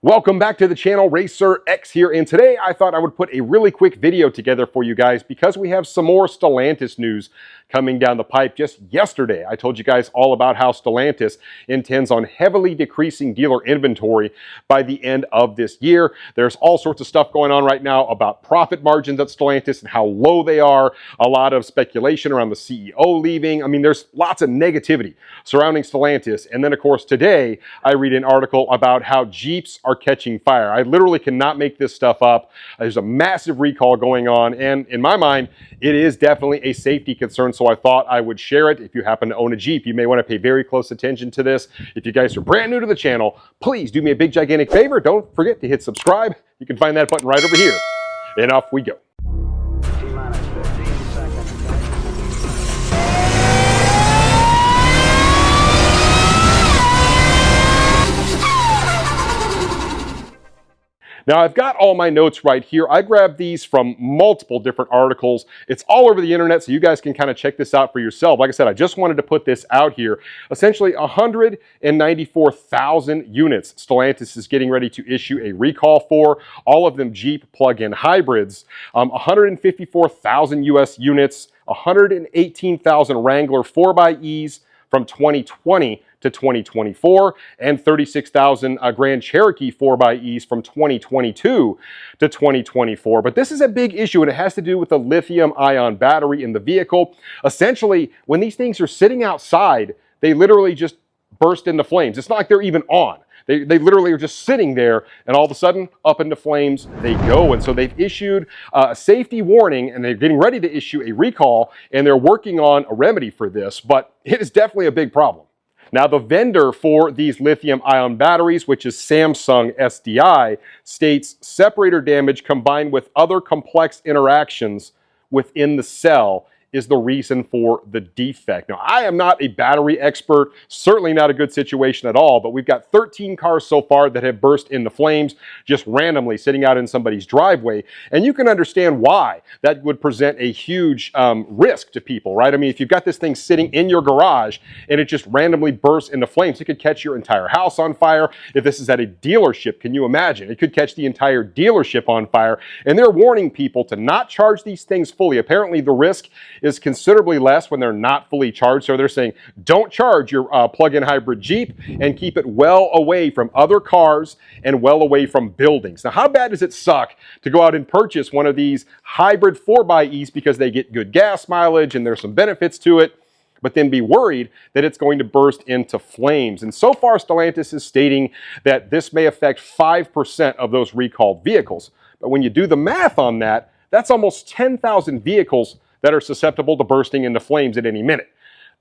Welcome back to the channel. RacerX here, and today I thought I would put a really quick video together for you guys because we have some more Stellantis news coming down the pipe. Just yesterday, I told you guys all about how Stellantis intends on heavily decreasing dealer inventory by the end of this year. There's all sorts of stuff going on right now about profit margins at Stellantis and how low they are. A lot of speculation around the CEO leaving. I mean, there's lots of negativity surrounding Stellantis. And then, of course, today I read an article about how Jeeps are catching fire. I literally cannot make this stuff up. There's a massive recall going on, and in my mind, it is definitely a safety concern, so I thought I would share it. If you happen to own a Jeep, you may want to pay very close attention to this. If you guys are brand new to the channel, please do me a big, gigantic favor. Don't forget to hit subscribe. You can find that button right over here. And off we go. Now, I've got all my notes right here. I grabbed these from multiple different articles. It's all over the internet, so you guys can kind of check this out for yourself. Like I said, I just wanted to put this out here. Essentially, 194,000 units Stellantis is getting ready to issue a recall for, all of them Jeep plug-in hybrids. 154,000 US units, 118,000 Wrangler 4xEs from 2020 to 2024, and 36,000 Grand Cherokee 4xEs from 2022 to 2024. But this is a big issue, and it has to do with the lithium-ion battery in the vehicle. Essentially, when these things are sitting outside, they literally just burst into flames. It's not like they're even on. They literally are just sitting there, and all of a sudden, up into flames they go. And so they've issued a safety warning, and they're getting ready to issue a recall, and they're working on a remedy for this, but it is definitely a big problem. Now, the vendor for these lithium-ion batteries, which is Samsung SDI, states separator damage combined with other complex interactions within the cell is the reason for the defect. Now, I am not a battery expert, certainly not a good situation at all, but we've got 13 cars so far that have burst into flames just randomly sitting out in somebody's driveway. And you can understand why that would present a huge risk to people, right? I mean, if you've got this thing sitting in your garage and it just randomly bursts into flames, it could catch your entire house on fire. If this is at a dealership, can you imagine? It could catch the entire dealership on fire. And they're warning people to not charge these things fully. Apparently, the risk is considerably less when they're not fully charged. So they're saying, don't charge your plug-in hybrid Jeep and keep it well away from other cars and well away from buildings. Now, how bad does it suck to go out and purchase one of these hybrid 4xEs because they get good gas mileage and there's some benefits to it, but then be worried that it's going to burst into flames? And so far, Stellantis is stating that this may affect 5% of those recalled vehicles. But when you do the math on that, that's almost 10,000 vehicles that are susceptible to bursting into flames at any minute.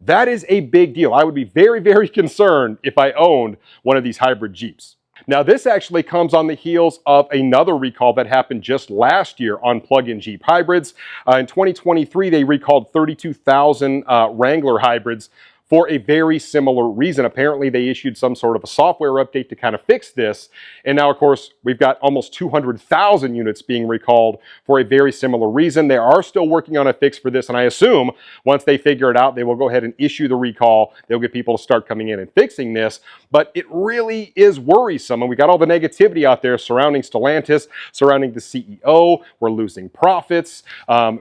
That is a big deal. I would be very, very concerned if I owned one of these hybrid Jeeps. Now, this actually comes on the heels of another recall that happened just last year on plug-in Jeep hybrids. In 2023, they recalled 32,000 Wrangler hybrids for a very similar reason. Apparently, they issued some sort of a software update to kind of fix this. And now, of course, we've got almost 200,000 units being recalled for a very similar reason. They are still working on a fix for this, and I assume once they figure it out, they will go ahead and issue the recall. They'll get people to start coming in and fixing this. But it really is worrisome, and we got all the negativity out there surrounding Stellantis, surrounding the CEO. We're losing profits.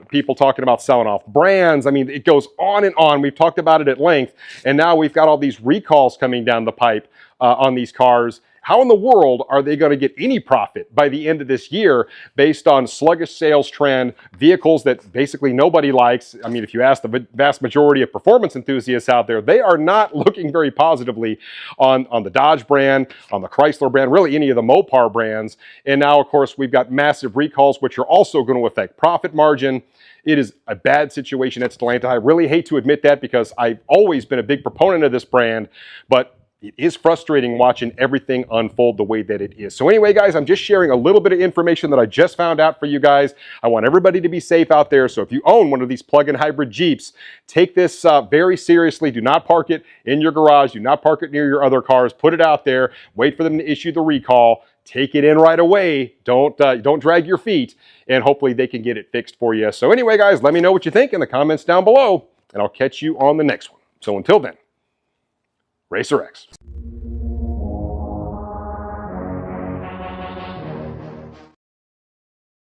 People talking about selling off brands. I mean, it goes on and on. We've talked about it at length. And now we've got all these recalls coming down the pipe on these cars. How in the world are they going to get any profit by the end of this year based on sluggish sales trend, vehicles that basically nobody likes? I mean, if you ask the vast majority of performance enthusiasts out there, they are not looking very positively on the Dodge brand, on the Chrysler brand, really any of the Mopar brands. And now, of course, we've got massive recalls, which are also going to affect profit margin. It is a bad situation at Stellantis. I really hate to admit that because I've always been a big proponent of this brand, but it is frustrating watching everything unfold the way that it is. So anyway, guys, I'm just sharing a little bit of information that I just found out for you guys. I want everybody to be safe out there. So if you own one of these plug-in hybrid Jeeps, take this very seriously. Do not park it in your garage. Do not park it near your other cars. Put it out there. Wait for them to issue the recall. Take it in right away. Don't drag your feet, and hopefully they can get it fixed for you. So anyway, guys, let me know what you think in the comments down below, and I'll catch you on the next one. So until then, RacerX.